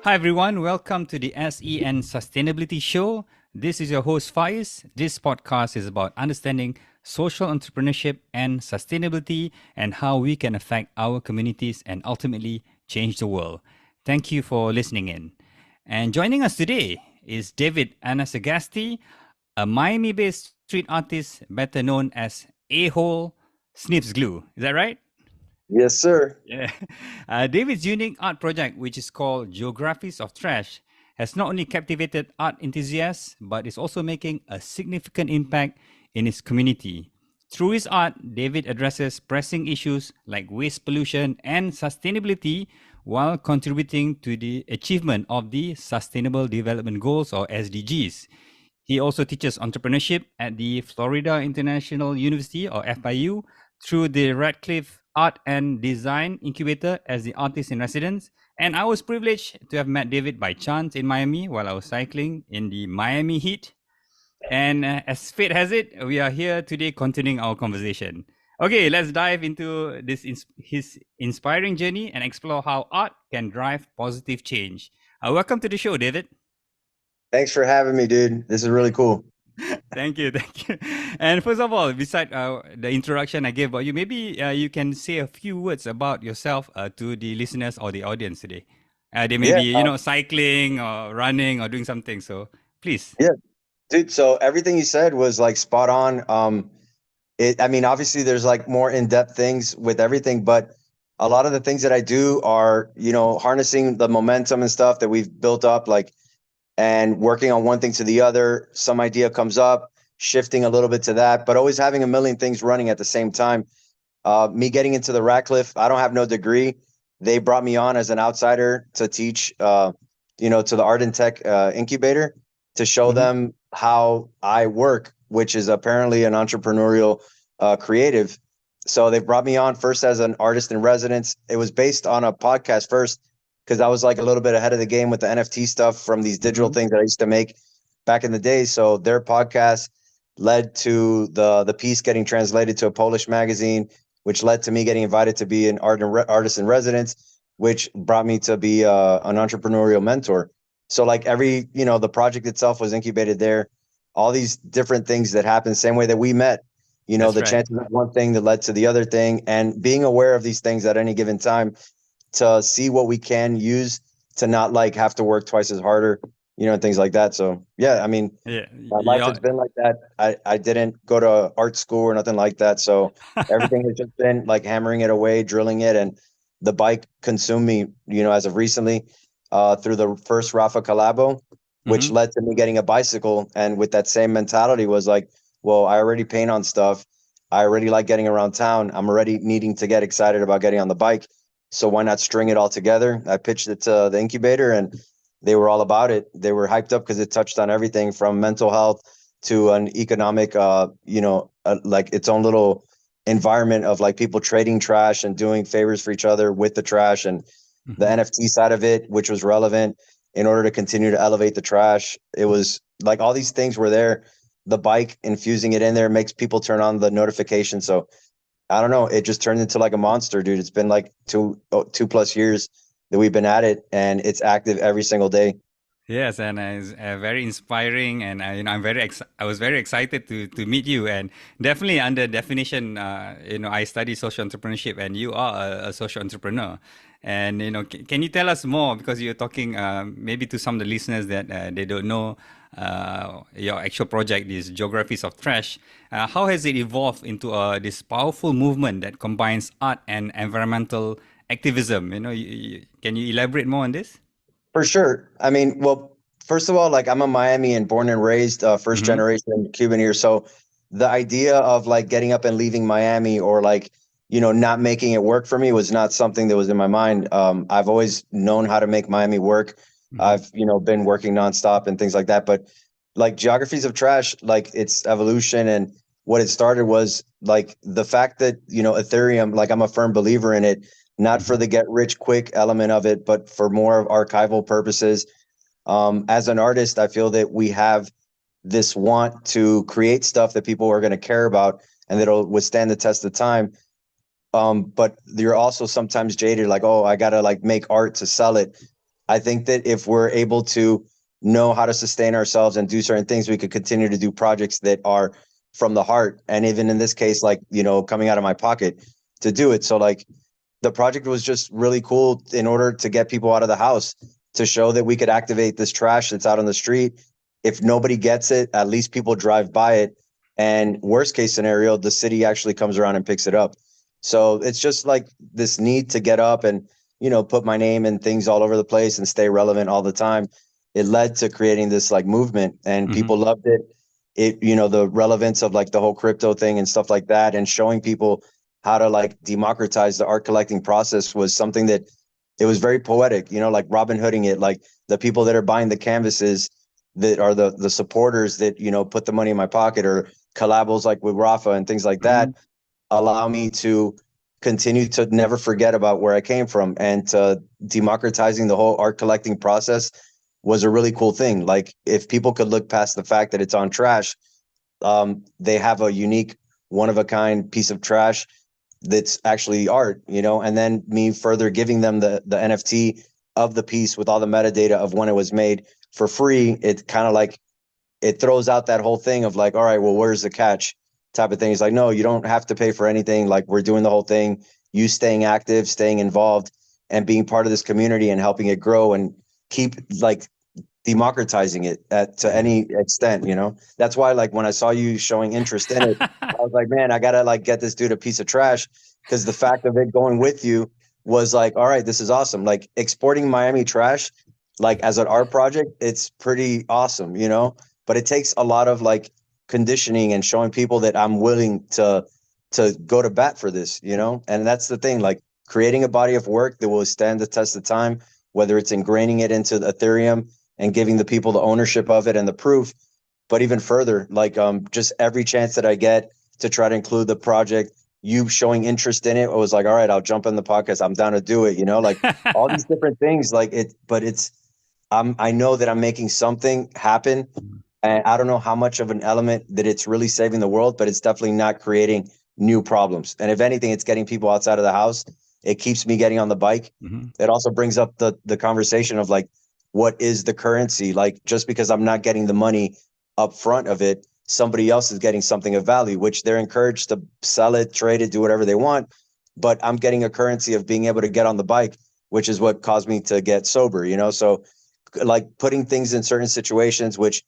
Hi everyone, welcome to the SEN Sustainability Show. This is your host Faiz. This podcast is about understanding social entrepreneurship and sustainability and how we can affect our communities and ultimately change the world. Thank you for listening in. And joining us today is David Anasagasti, a Miami-based street artist better known as Ahol Sniffs Glue. Is that right? Yes, sir. Yeah. David's unique art project, which is called Geographies of Trash, has not only captivated art enthusiasts, but is also making a significant impact in his community. Through his art, David addresses pressing issues like waste pollution and sustainability while contributing to the achievement of the Sustainable Development Goals or SDGs. He also teaches entrepreneurship at the Florida International University or FIU through the Radcliffe Art and Design Incubator as the artist in residence. And I was privileged to have met David by chance in Miami while I was cycling in the Miami heat. And as fate has it, we are here today continuing our conversation. Okay, let's dive into his inspiring journey and explore how art can drive positive change. Welcome to the show, David. Thanks for having me, dude. This is really cool. Thank you, thank you. And first of all, beside the introduction I gave about you, maybe you can say a few words about yourself to the listeners or the audience today. They may Yeah, be, cycling or running or doing something. So please. yeah, dude. So everything you said was like spot on. I mean, obviously there's like more in-depth things with everything, but a lot of the things that I do are, harnessing the momentum and stuff that we've built up, like, and working on one thing to the other. Some idea comes up, shifting a little bit to that, but always having a million things running at the same time. Me getting into the Radcliffe, I don't have no degree. They brought me on as an outsider to teach, to the Art and Tech incubator to show Mm-hmm. them how I work, which is apparently an entrepreneurial creative. So they brought me on first as an artist in residence. It was based on a podcast first because I was like a little bit ahead of the game with the NFT stuff from these digital Mm-hmm. things that I used to make back in the day. So their podcast led to the piece getting translated to a Polish magazine, which led to me getting invited to be an artist in residence, which brought me to be an entrepreneurial mentor. So like the project itself was incubated there. All these different things that happened, same way that we met. That's The right. chances of one thing that led to the other thing, and being aware of these things at any given time to see what we can use to not like have to work twice as harder, and things like that. So yeah, I mean, Yeah. my life Yeah. has been like that. I didn't go to art school or nothing like that. So everything has just been like hammering it away, drilling it. And the bike consumed me, as of recently, through the first Rafa collabo, which Mm-hmm. led to me getting a bicycle. And with that same mentality was like, well, I already paint on stuff. I already like getting around town. I'm already needing to get excited about getting on the bike. So why not string it all together? I pitched it to the incubator and they were all about it. They were hyped up because it touched on everything from mental health to an economic, like its own little environment of like people trading trash and doing favors for each other with the trash, and the Mm-hmm. NFT side of it, which was relevant in order to continue to elevate the trash. It was like all these things were there. The bike infusing it in there makes people turn on the notification. So I don't know. It just turned into like a monster, dude. It's been like 2+ years that we've been at it, and it's active every single day. Yes, and it's very inspiring, and I was very excited to meet you, and definitely under definition, I study social entrepreneurship, and you are a social entrepreneur, and can you tell us more because you're talking maybe to some of the listeners that they don't know your actual project, this Geographies of Trash. How has it evolved into this powerful movement that combines art and environmental activism? Can you elaborate more on this? For sure. I mean, well, first of all, like I'm a Miami and born and raised, first Mm-hmm. generation Cuban here. So the idea of like getting up and leaving Miami or like, not making it work for me was not something that was in my mind. I've always known how to make Miami work. Mm-hmm. I've, been working nonstop and things like that. But like Geographies of Trash, like its evolution and what it started was like the fact that, Ethereum, like I'm a firm believer in it, not for Mm-hmm. the get rich quick element of it, but for more of archival purposes. As an artist, I feel that we have this want to create stuff that people are going to care about and that'll withstand the test of time. But you're also sometimes jaded, like, oh, I gotta like make art to sell it. I think that if we're able to know how to sustain ourselves and do certain things, we could continue to do projects that are from the heart. And even in this case, like, you know, coming out of my pocket to do it. So like the project was just really cool in order to get people out of the house, to show that we could activate this trash that's out on the street. If nobody gets it, at least people drive by it. And worst case scenario, the city actually comes around and picks it up. So it's just like this need to get up and, you know, put my name in things all over the place and stay relevant all the time. It led to creating this like movement, and Mm-hmm. people loved it. It, you know, the relevance of like the whole crypto thing and stuff like that, and showing people how to like democratize the art collecting process was something that it was very poetic, you know, like Robin Hooding it, like the people that are buying the canvases that are the supporters that, you know, put the money in my pocket, or collabos like with Rafa and things like that, Mm-hmm. allow me to continue to never forget about where I came from. And democratizing the whole art collecting process was a really cool thing. Like if people could look past the fact that it's on trash, they have a unique, one of a kind piece of trash that's actually art, you know, and then me further giving them the NFT of the piece with all the metadata of when it was made for free. It kind of like, it throws out that whole thing of like, all right, well, where's the catch type of thing. It's like, no, you don't have to pay for anything. Like we're doing the whole thing, you staying active, staying involved, and being part of this community and helping it grow and keep like democratizing it to any Yes. extent, you know. That's why like when I saw you showing interest in it, I was like, man, I gotta like get this dude a piece of trash, because the fact of it going with you was like, all right, this is awesome. Like exporting Miami trash, like as an art project, it's pretty awesome, you know. But it takes a lot of like conditioning and showing people that I'm willing to go to bat for this, you know. And that's the thing, like creating a body of work that will stand the test of time, whether it's ingraining it into Ethereum and giving the people the ownership of it and the proof. But even further, like just every chance that I get to try to include the project, you showing interest in it, I was like, all right, I'll jump in the podcast. I'm down to do it, you know, like all these different things. Like it, but it's I know that I'm making something happen. And I don't know how much of an element that it's really saving the world, but it's definitely not creating new problems. And if anything, it's getting people outside of the house. It keeps me getting on the bike. Mm-hmm. It also brings up the conversation of like, what is the currency? Like, just because I'm not getting the money up front of it, somebody else is getting something of value, which they're encouraged to sell it, trade it, do whatever they want. But I'm getting a currency of being able to get on the bike, which is what caused me to get sober, you know? So like putting things in certain situations, which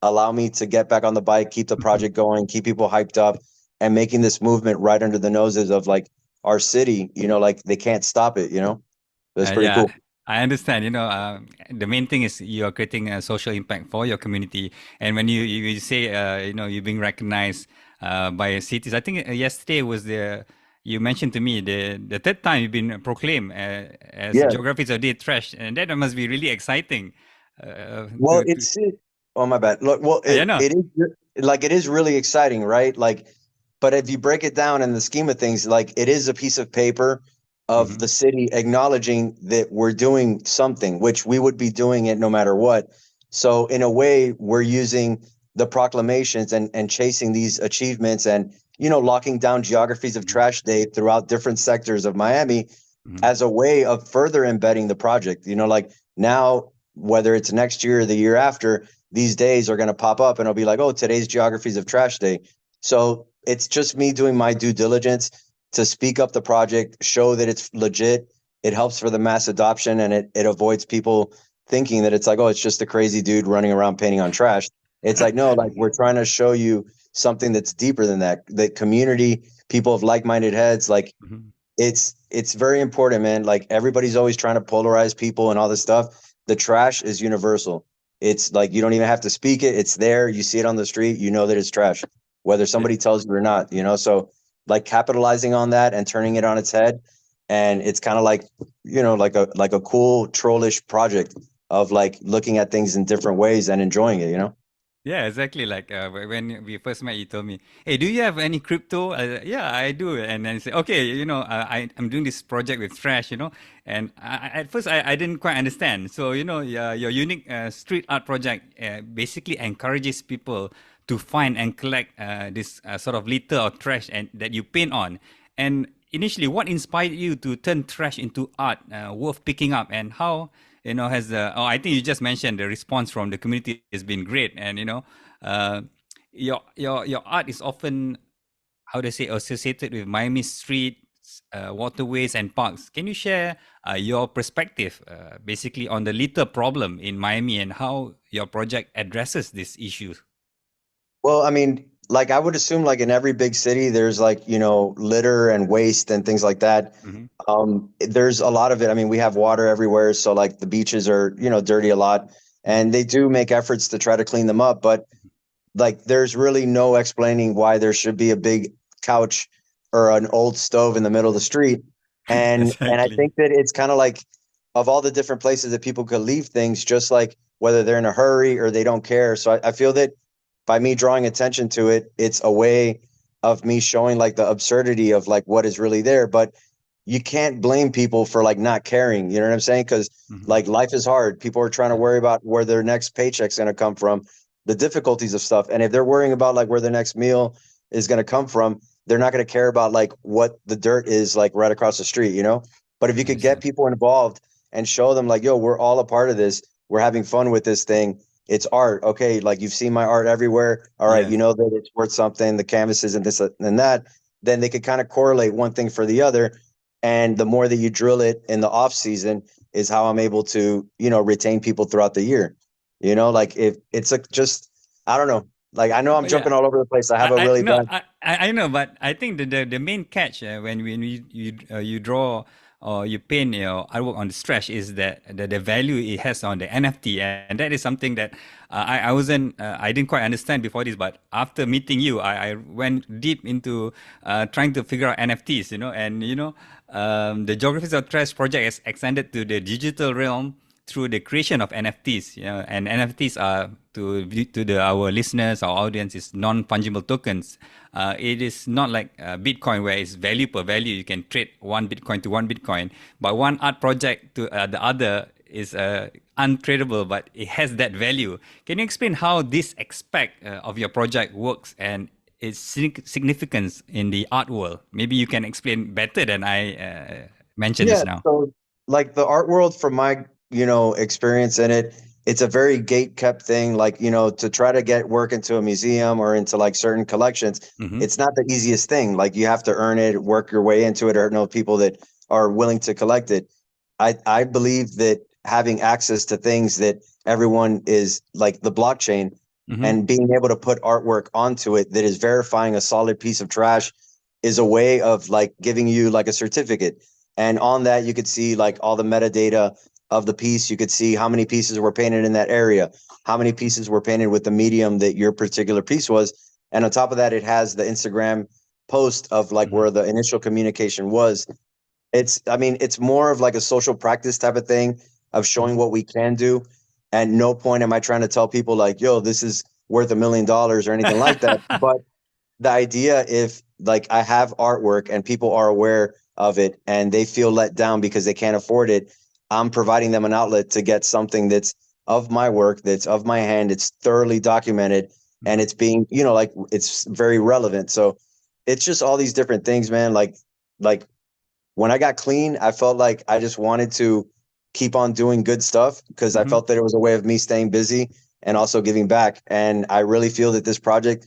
allow me to get back on the bike, keep the project going, keep people hyped up, and making this movement right under the noses of like our city, you know, like they can't stop it, you know? That's pretty Yeah, cool. I understand. The main thing is you're creating a social impact for your community. And when you say, you're being recognized by cities. I think yesterday was you mentioned to me the third time you've been proclaimed as Yeah. Geographies of Day Trash, and that must be really exciting. Well, To it's oh my bad. Look, well, yeah, no. it is like it is really exciting, right? Like, but if you break it down in the scheme of things, like it is a piece of paper of Mm-hmm. the city acknowledging that we're doing something, which we would be doing it no matter what. So in a way, we're using the proclamations and chasing these achievements, and you know, locking down geographies of trash day throughout different sectors of Miami Mm-hmm. as a way of further embedding the project. You know, like now, whether it's next year or the year after, these days are going to pop up and it'll be like, oh, today's Geographies of Trash Day. So it's just me doing my due diligence to speak up the project, show that it's legit. It helps for the mass adoption, and it avoids people thinking that it's like, oh, it's just a crazy dude running around painting on trash. It's like, no, like we're trying to show you something that's deeper than that. The community, people of like-minded heads, like Mm-hmm. it's very important, man. Like everybody's always trying to polarize people and all this stuff. The trash is universal. It's like you don't even have to speak it. It's there. You see it on the street, you know that it's trash, whether somebody tells you or not, you know. So like capitalizing on that and turning it on its head. And it's kind of like, you know, like a cool trollish project of like looking at things in different ways and enjoying it, you know? Yeah, exactly. Like when we first met, you told me, "Hey, do you have any crypto?" Yeah, I do. And then say, "Okay, I'm doing this project with Thrash, you know." And at first, I didn't quite understand. So, your unique street art project basically encourages people to find and collect this sort of litter or trash and that you paint on. And initially, what inspired you to turn trash into art worth picking up, and how has I think you just mentioned the response from the community has been great, and uh, your art is often, how do I say, associated with Miami streets, waterways, and parks. Can you share your perspective, basically, on the litter problem in Miami and how your project addresses these issues? Well, I mean, like I would assume like in every big city, there's like, litter and waste and things like that. Mm-hmm. There's a lot of it. I mean, we have water everywhere, so like the beaches are, dirty a lot, Mm-hmm. and they do make efforts to try to clean them up, but like there's really no explaining why there should be a big couch or an old stove in the middle of the street. And I Exactly. think that it's kind of like of all the different places that people could leave things, just like whether they're in a hurry or they don't care. So I feel that by me drawing attention to it, it's a way of me showing like the absurdity of like what is really there. But you can't blame people for like not caring. You know what I'm saying? Because Mm-hmm. like life is hard. People are trying to worry about where their next paycheck's going to come from, the difficulties of stuff. And if they're worrying about like where their next meal is going to come from, they're not going to care about like what the dirt is like right across the street. But if you could get Understand. people involved and show them like, yo, we're all a part of this. We're having fun with this thing. It's art. Okay. Like you've seen my art everywhere. All right. You Yes. know that it's worth something, the canvases and this and that. Then they could kind of correlate one thing for the other. And the more that you drill it in the off season is how I'm able to, retain people throughout the year. Like if it's like just, I don't know. Like I know I'm Yeah. jumping all over the place. I have a I really no, bad. I know, but I think the main catch, when you draw or you paint your artwork on the stretch, is that the value it has on the NFT, and that is something that I didn't quite understand before this, but after meeting you, I went deep into trying to figure out NFTs, and the Geographies of Trash project has extended to the digital realm through the creation of NFTs. And NFTs are, our listeners, our audience, is non-fungible tokens. It is not like Bitcoin, where it's value per value. You can trade one Bitcoin to one Bitcoin, but one art project to the other is untradable, but it has that value. Can you explain how this aspect of your project works and its significance in the art world? Maybe you can explain better than I mentioned Yeah. just now. So like the art world from my, experience in it, it's a very gate kept thing. Like, to try to get work into a museum or into like certain collections, Mm-hmm. it's not the easiest thing. Like you have to earn it, work your way into it, or know people that are willing to collect it. I believe that having access to things that everyone is like the blockchain Mm-hmm. and being able to put artwork onto it that is verifying a solid piece of trash is a way of like giving you like a certificate. And on that, you could see like all the metadata of the piece. You could see how many pieces were painted in that area, how many pieces were painted with the medium that your particular piece was. And on top of that, it has the Instagram post of like Mm-hmm. where the initial communication was. I mean, it's more of like a social practice type of thing of showing Mm-hmm. what we can do. At no point am I trying to tell people like, yo, this is worth $1 million or anything like that. But the idea, if like I have artwork and people are aware of it and they feel let down because they can't afford it, I'm providing them an outlet to get something that's of my work, that's of my hand, it's thoroughly documented, and Mm-hmm. it's being, like it's very relevant. So it's just all these different things, man. Like when I got clean, I felt like I just wanted to keep on doing good stuff because I Mm-hmm. felt that it was a way of me staying busy and also giving back. And I really feel that this project,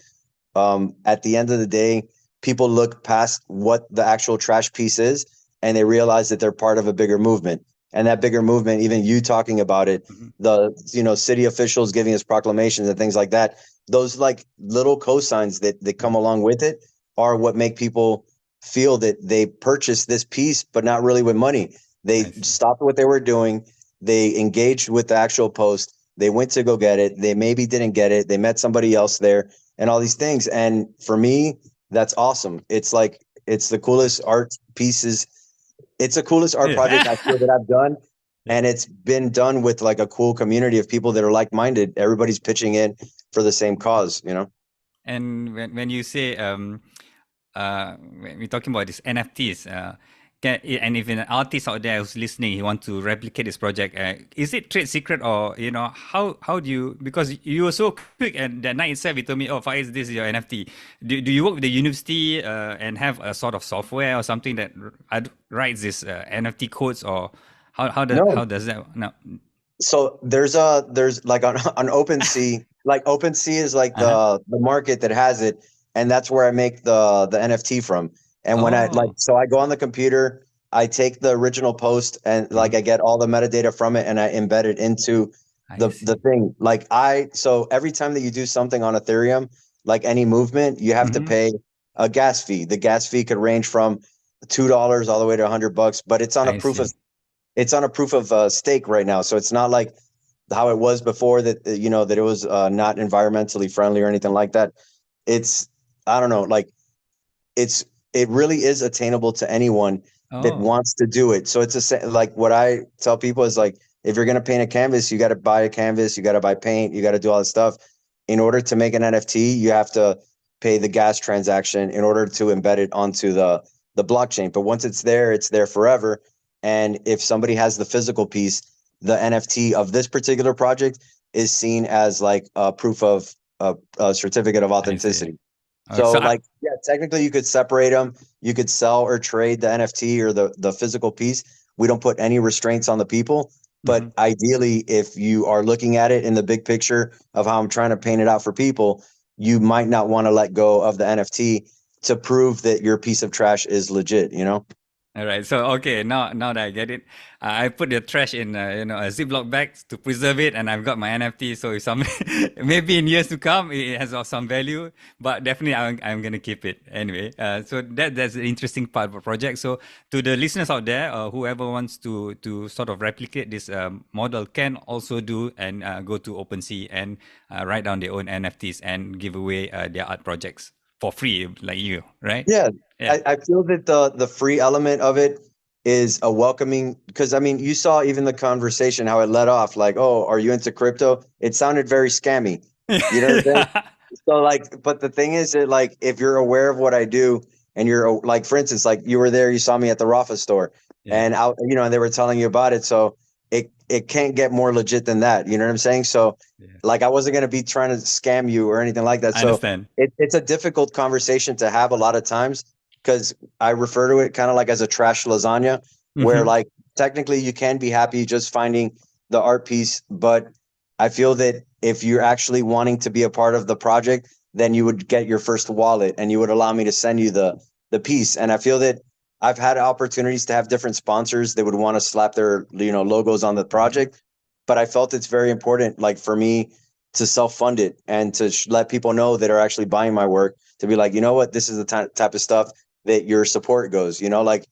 at the end of the day, people look past what the actual trash piece is and they realize that they're part of a bigger movement. And that bigger movement, even you talking about it, Mm-hmm. the city officials giving us proclamations and things like that, those like little cosigns that come along with it are what make people feel that they purchased this piece, but not really with money. They I see. stopped what they were doing. They engaged with the actual post. They went to go get it. They maybe didn't get it. They met somebody else there and all these things. And for me, that's awesome. It's like, it's the coolest art pieces. It's the coolest art project I Yeah. feel that I've done. Yeah. And it's been done with like a cool community of people that are like-minded. Everybody's pitching in for the same cause. And when you say when we're talking about these NFTs, and if an artist out there who's listening, he wants to replicate this project, is it trade secret, or how do you, because you were so quick and that night itself you told me, oh, Faiz, this is your NFT. Do you work with the university and have a sort of software or something that writes this NFT codes, or how No, does that no? So there's like on OpenSea, like OpenSea is like Uh-huh. the market that has it, and that's where I make the NFT from. And when I like, Oh, so I go on the computer, I take the original post and like mhm. I get all the metadata from it and I embed it into I the see. thing. Like so every time that you do something on Ethereum, like any movement, you have to Hmm. pay a gas fee. The gas fee could range from $2 all the way to $100, but I see. it's on a proof of stake right now. So it's not like how it was before that, that it was not environmentally friendly or anything like that. It's, I don't know, like it's, it really is attainable to anyone that Oh, wants to do it. So it's like what I tell people is like, if you're going to paint a canvas, you got to buy a canvas, you got to buy paint, you got to do all this stuff. In order to make an NFT, you have to pay the gas transaction in order to embed it onto the blockchain. But once it's there forever. And if somebody has the physical piece, the NFT of this particular project is seen as like a proof of a certificate of I see. authenticity. Okay, So so like, yeah, technically you could separate them. You could sell or trade the NFT or the physical piece. We don't put any restraints on the people. But mhm. ideally, if you are looking at it in the big picture of how I'm trying to paint it out for people, you might not want to let go of the NFT to prove that your piece of trash is legit, you know? All right. So okay, now that I get it, I put the trash in a Ziploc bag to preserve it, and I've got my NFT. So if some maybe in years to come, it has some value, but definitely I'm gonna keep it anyway. So that's the interesting part of the project. So to the listeners out there, whoever wants to sort of replicate this model can also do and go to OpenSea and write down their own NFTs and give away their art projects for free, like you, right? Yeah, Yeah. I feel that the free element of it is a welcoming because I mean you saw even the conversation how it led off like, oh, are you into crypto? It sounded very scammy. You know what I'm saying? Yeah. So like, but the thing is that like if you're aware of what I do and you're like, for instance, like you were there, you saw me at the Rafa store Yeah. and out, and they were telling you about it. So it can't get more legit than that. You know what I'm saying? So Yeah. like I wasn't gonna be trying to scam you or anything like that. I So understand. it's a difficult conversation to have a lot of times because I refer to it kind of like as a trash lasagna, where Hmm. like technically you can be happy just finding the art piece, but I feel that if you're actually wanting to be a part of the project, then you would get your first wallet and you would allow me to send you the piece. And I feel that I've had opportunities to have different sponsors that would want to slap their logos on the Hmm. project, but I felt it's very important, like for me to self-fund it and to let people know that are actually buying my work to be like, you know what, this is the type of stuff that your support goes, like,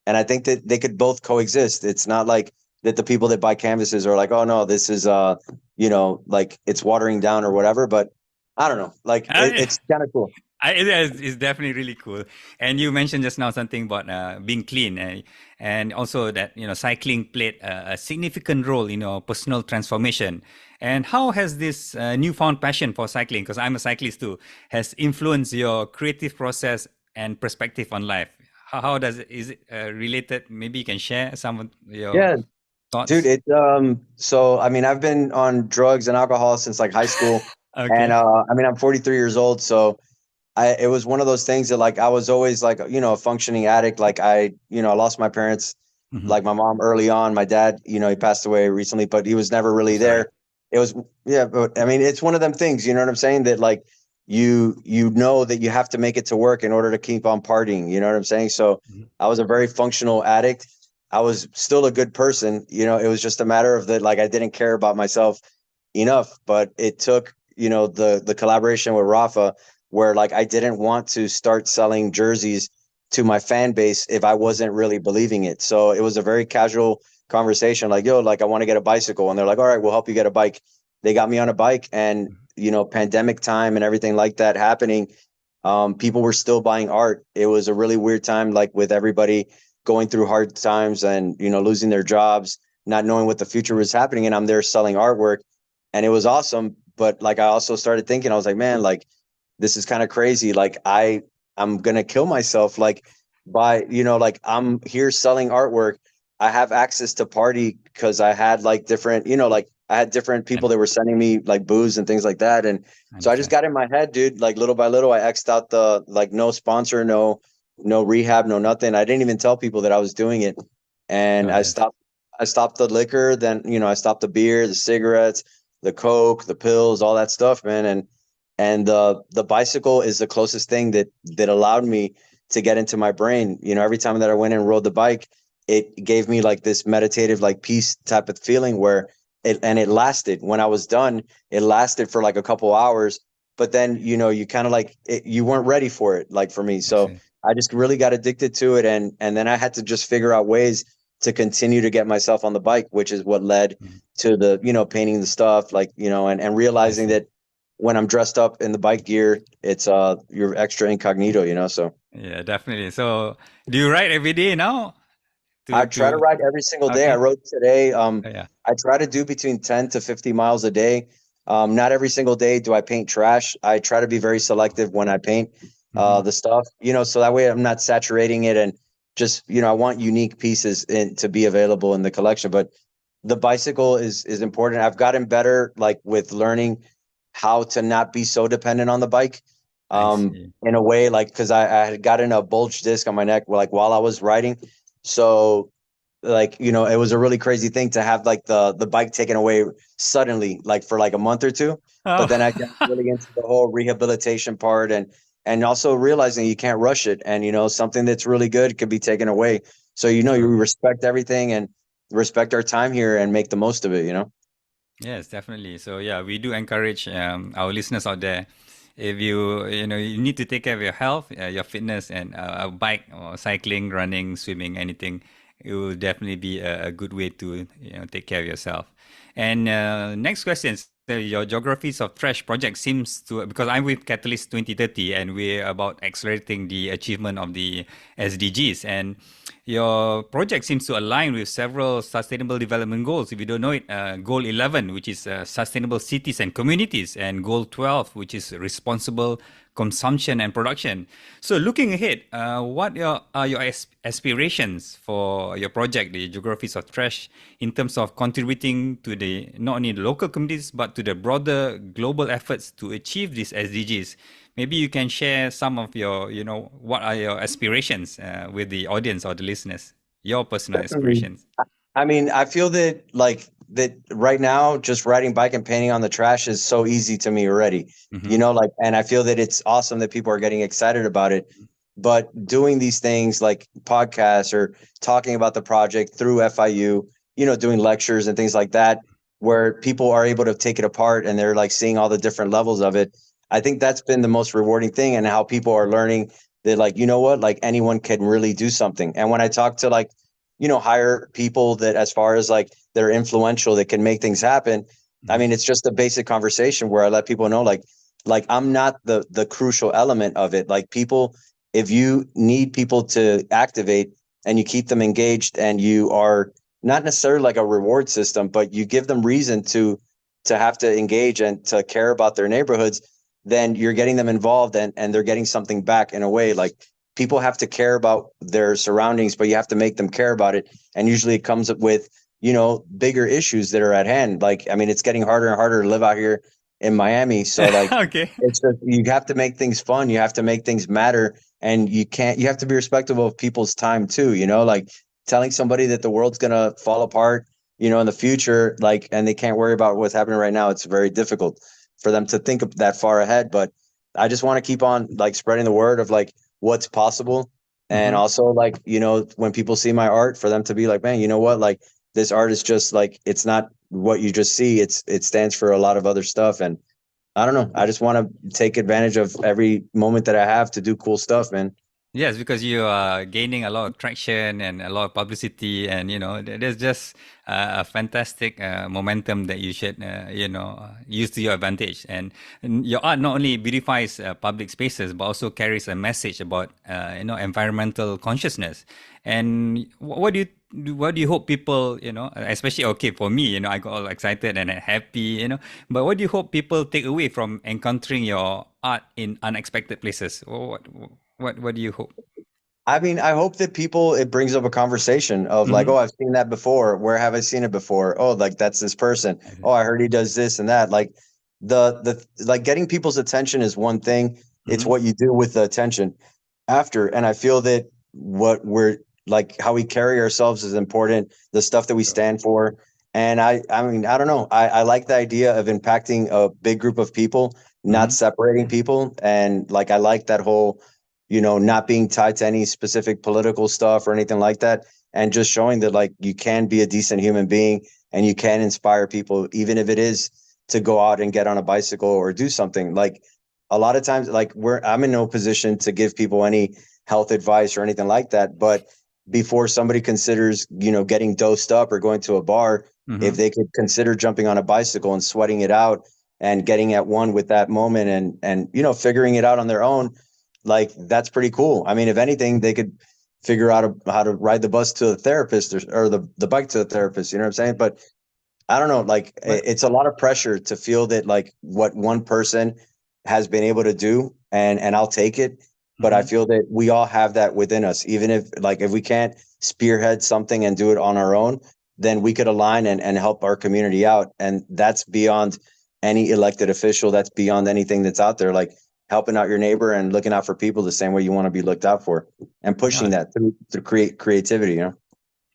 and I think that they could both coexist. It's not like that the people that buy canvases are like, oh no, this is like it's watering down or whatever. But I don't know, like I, it's kind of cool. it's definitely really cool. And you mentioned just now something about being clean, and also that cycling played a significant role in your personal transformation. And how has this newfound passion for cycling, because I'm a cyclist too, has influenced your creative process and perspective on life? How does it, is it related? Maybe you can share some of your Yeah, dude. thoughts. So I mean, I've been on drugs and alcohol since like high school, and Okay. I mean, I'm 43 years old, so it was one of those things that like I was always like a functioning addict. Like I lost my parents, Hmm. like my mom early on. My dad, he passed away recently, but he was never So really sorry. there. It was Yeah, but I mean it's one of them things, you know what I'm saying? That like you know that you have to make it to work in order to keep on partying. You know what I'm saying? So Mhm. I was a very functional addict. I was still a good person. It was just a matter of that like I didn't care about myself enough. But it took, the collaboration with Rafa where like I didn't want to start selling jerseys to my fan base if I wasn't really believing it. So it was a very casual conversation like, yo, like I want to get a bicycle. And they're like, all right, we'll help you get a bike. They got me on a bike and, pandemic time and everything like that happening. People were still buying art. It was a really weird time, like with everybody going through hard times and, losing their jobs, not knowing what the future was happening. And I'm there selling artwork and it was awesome. But like, I also started thinking, I was like, man, like, this is kind of crazy. Like I'm gonna kill myself. Like by like I'm here selling artwork. I have access to party because I had like different, like I had different And people that were sending me like booze and things like that. And I so I just understand. got in my head, dude, like little by little, I X'd out the like no sponsor, no rehab, no nothing. I didn't even tell people that I was doing it. And Oh, that's I stopped. I stopped the liquor, then I stopped the beer, the cigarettes, the coke, the pills, all that stuff, man. And the bicycle is the closest thing that allowed me to get into my brain. Every time that I went and rode the bike, it gave me like this meditative, like peace type of feeling where it lasted. When I was done, it lasted for like a couple hours, but then you kind of like you weren't ready for it, like for me. I So see. I just really got addicted to it, and then I had to just figure out ways to continue to get myself on the bike, which is what led Mhm. to the painting the stuff, like and I realizing see. that when I'm dressed up in the bike gear, it's you're extra incognito, so Yeah, definitely. So, do you ride every day now? I To try to ride every single day. I okay. rode today. Yeah. I try to do between 10 to 50 miles a day. Not every single day do I paint trash. I try to be very selective when I paint Hmm. the stuff, so that way I'm not saturating it, and just, I want unique pieces to be available in the collection. But the bicycle is important. I've gotten better, like with learning how to not be so dependent on the bike. I see. In a way, like, because I had gotten a bulge disc on my neck, like while I was riding. So like, it was a really crazy thing to have like the bike taken away suddenly, like for like a month or two. But Oh. then I got really into the whole rehabilitation part, and also realizing you can't rush it, and something that's really good could be taken away. So you True. respect everything and respect our time here and make the most of it. Yes, definitely. So yeah, we do encourage our listeners out there. If you need to take care of your health, your fitness, and a bike or cycling, running, swimming, anything, it will definitely be a good way to take care of yourself. And next question. So your Geographies of Trash project seems to, because I'm with Catalyst 2030 and we're about accelerating the achievement of the SDGs. And your project seems to align with several sustainable development goals. If you don't know it, Goal 11, which is sustainable cities and communities, and Goal 12, which is responsible consumption and production. So, looking ahead, what are your aspirations for your project, the Geographies of Trash, in terms of contributing to the not only the local communities but to the broader global efforts to achieve these SDGs? Maybe you can share some of your, what are your aspirations with the audience or the listeners, your personal Definitely. aspirations. I mean, I feel that like that right now, just riding bike and painting on the trash is so easy to me already. Mm-hmm. Like, and I feel that it's awesome that people are getting excited about it. But doing these things like podcasts or talking about the project through FIU, doing lectures and things like that, where people are able to take it apart and they're like seeing all the different levels of it. I think that's been the most rewarding thing, and how people are learning that, like, what, like anyone can really do something. And when I talk to like, hire people that, as far as like they're influential, that can make things happen. I Mm-hmm. mean, it's just a basic conversation where I let people know, like I'm not the crucial element of it. Like, people, if you need people to activate and you keep them engaged, and you are not necessarily like a reward system, but you give them reason to have to engage and to care about their neighborhoods, then you're getting them involved, and they're getting something back in a way. Like, people have to care about their surroundings, but you have to make them care about it. And usually it comes up with, bigger issues that are at hand. Like, I mean, it's getting harder and harder to live out here in Miami. So like, Okay. it's just, you have to make things fun. You have to make things matter. And you have to be respectful of people's time too, like telling somebody that the world's going to fall apart, in the future, like, and they can't worry about what's happening right now. It's very difficult for them to think of that far ahead. But I just want to keep on like spreading the word of like what's possible. And Mm-hmm. also, like, when people see my art, for them to be like, man, you know what, like, this art is just like, it's not what you just see. It stands for a lot of other stuff. And I don't know, I just want to take advantage of every moment that I have to do cool stuff, man. Yes, because you are gaining a lot of traction and a lot of publicity, and there's just a fantastic momentum that you should use to your advantage. And your art not only beautifies public spaces but also carries a message about environmental consciousness. And what do you hope people, especially, okay, for me, I got all excited and happy, but what do you hope people take away from encountering your art in unexpected places? What do you hope? I mean, I hope that people, it brings up a conversation of like, Mm-hmm. oh, I've seen that before. Where have I seen it before? Oh, like, that's this person. Oh, I heard he does this and that. Like, like getting people's attention is one thing. It's Mm-hmm. what you do with the attention after. And I feel that what we're like how we carry ourselves is important, the stuff that we Sure. stand for. And I mean, I don't know. I like the idea of impacting a big group of people, not Mhm. separating people. And like, I like that whole, not being tied to any specific political stuff or anything like that. And just showing that like you can be a decent human being and you can inspire people, even if it is to go out and get on a bicycle or do something. Like a lot of times, like I'm in no position to give people any health advice or anything like that. But before somebody considers, getting dosed up or going to a bar, if Mhm. they could consider jumping on a bicycle and sweating it out and getting at one with that moment and figuring it out on their own, like that's pretty cool. I mean, if anything, they could figure out how to ride the bus to a therapist or the bike to a therapist, you know what I'm saying? But I don't know, like Well, it's a lot of pressure to feel that like what one person has been able to do and I'll take it. But I mhm. feel that we all have that within us. Even if we can't spearhead something and do it on our own, then we could align and help our community out. And that's beyond any elected official. That's beyond anything that's out there. Like helping out your neighbor and looking out for people the same way you want to be looked out for and pushing No, that through creativity.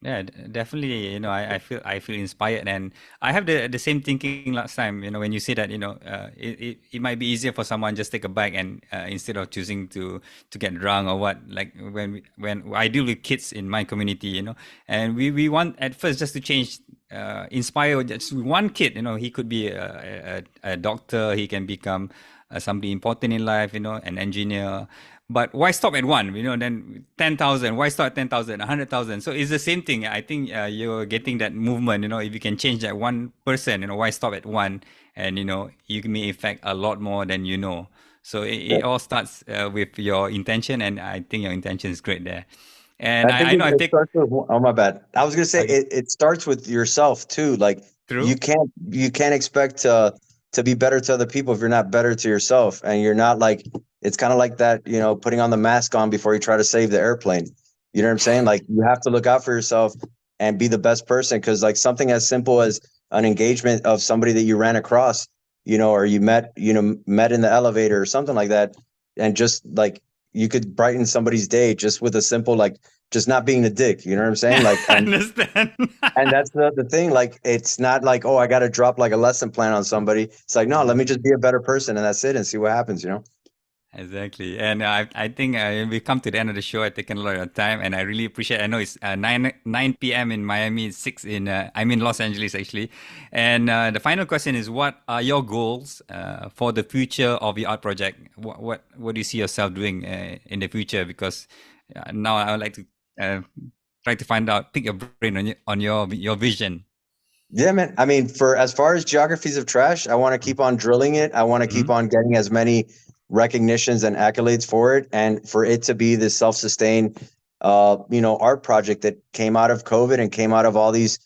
yeah, definitely. I feel inspired, and I have the same thinking last time. When you say that, it might be easier for someone just take a bike and instead of choosing to get drunk or what. Like when I deal with kids in my community, and we want at first just to change, inspire just one kid. He could be a doctor. He can become somebody important in life. An engineer. But why stop at one? Then 10,000. Why start at 10,000, 100,000? So it's the same thing. I think you're getting that movement. If you can change that one person, why stop at one? And you may affect a lot more than you know. So it all starts with your intention, and I think your intention is great there. And I I, think I know I it take starts with, oh my bad. I was gonna say okay it starts with yourself too. Like through. you can't expect to be better to other people if you're not better to yourself. And you're not like it's kind of like that, putting on the mask on before you try to save the airplane. You know what I'm saying? Like you have to look out for yourself and be the best person. Cause like something as simple as an engagement of somebody that you ran across, or you met in the elevator or something like that, and just like you could brighten somebody's day just with a simple like just not being a dick. You know what I'm saying? Like, I understand. and that's the thing. Like, it's not like, oh, I got to drop like a lesson plan on somebody. It's like, no, let me just be a better person and that's it and see what happens. Exactly, and I think we come to the end of the show. I've taken a lot of time, and I really appreciate. I know it's 9 p.m. in Miami, it's 6 in I'm in Los Angeles actually. And the final question is, what are your goals for the future of your art project? What do you see yourself doing in the future? Because now I would like to uh, try to find out, pick your brain on your vision. Yeah, man. I mean, for as far as geographies of trash, I want to keep on drilling it. I want to Mm-hmm. keep on getting as many recognitions and accolades for it, and for it to be this self-sustained, art project that came out of COVID and came out of all these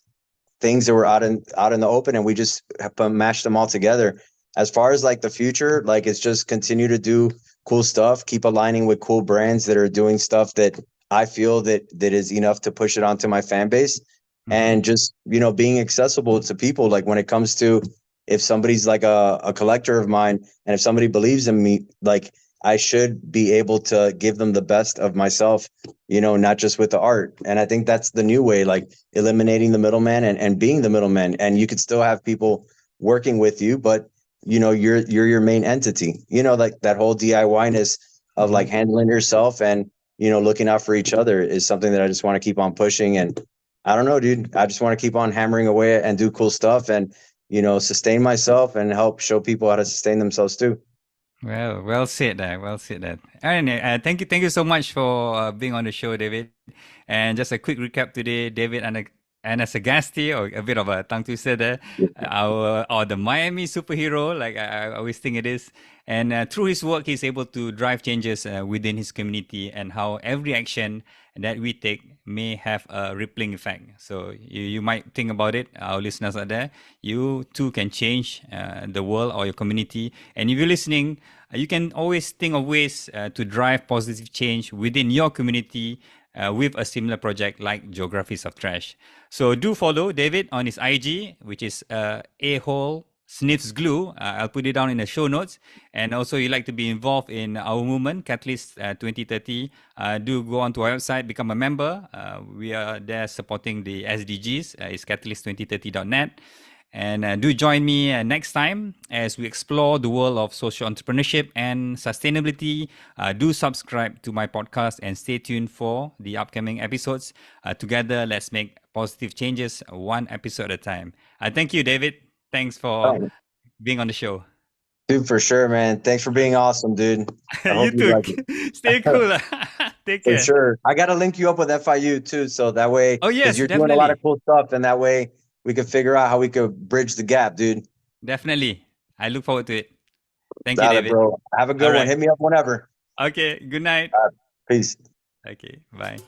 things that were out in the open, and we just mashed them all together. As far as like the future, like it's just continue to do cool stuff, keep aligning with cool brands that are doing stuff that I feel that is enough to push it onto my fan base, Mm-hmm. and just being accessible to people. Like when it comes to if somebody's like a collector of mine, and if somebody believes in me, like I should be able to give them the best of myself, not just with the art. And I think that's the new way, like eliminating the middleman and being the middleman. And you could still have people working with you, but you're your main entity. Like that whole DIY-ness of Mm-hmm. like handling yourself and looking out for each other is something that I just want to keep on pushing. And I don't know, dude. I just want to keep on hammering away and do cool stuff and sustain myself and help show people how to sustain themselves too. Well said there. Well said that. And thank you so much for being on the show, David. And just a quick recap today, David Anasagasti, or a bit of a tongue twister there, our or the Miami superhero, like I always think it is. And through his work, he's able to drive changes within his community, and how every action that we take may have a rippling effect. So you might think about it, our listeners are there. You too can change the world or your community. And if you're listening, you can always think of ways to drive positive change within your community with a similar project like Geographies of Trash. So do follow David on his IG, which is Ahol Sniffs Glue. I'll put it down in the show notes. And also, you like to be involved in our movement, Catalyst 2030, do go onto our website, become a member. We are there supporting the SDGs. It's catalyst2030.net. And do join me next time as we explore the world of social entrepreneurship and sustainability. Do subscribe to my podcast and stay tuned for the upcoming episodes. Together, let's make positive changes one episode at a time. Thank you, David. Thanks for Oh, being on the show. dude, for sure, man. Thanks for being awesome, dude. I You hope you too. like it. Stay cool. Take For care. sure. I got to link you up with FIU too. So that way, Oh, because yes, you're doing a lot of definitely. cool stuff, and that way we can figure out how we could bridge the gap, dude. Definitely. I look forward to it. Thank you, Got it, David. bro. Have a All good one. right. Hit me up whenever. Okay. Good night. Peace. Okay. Bye.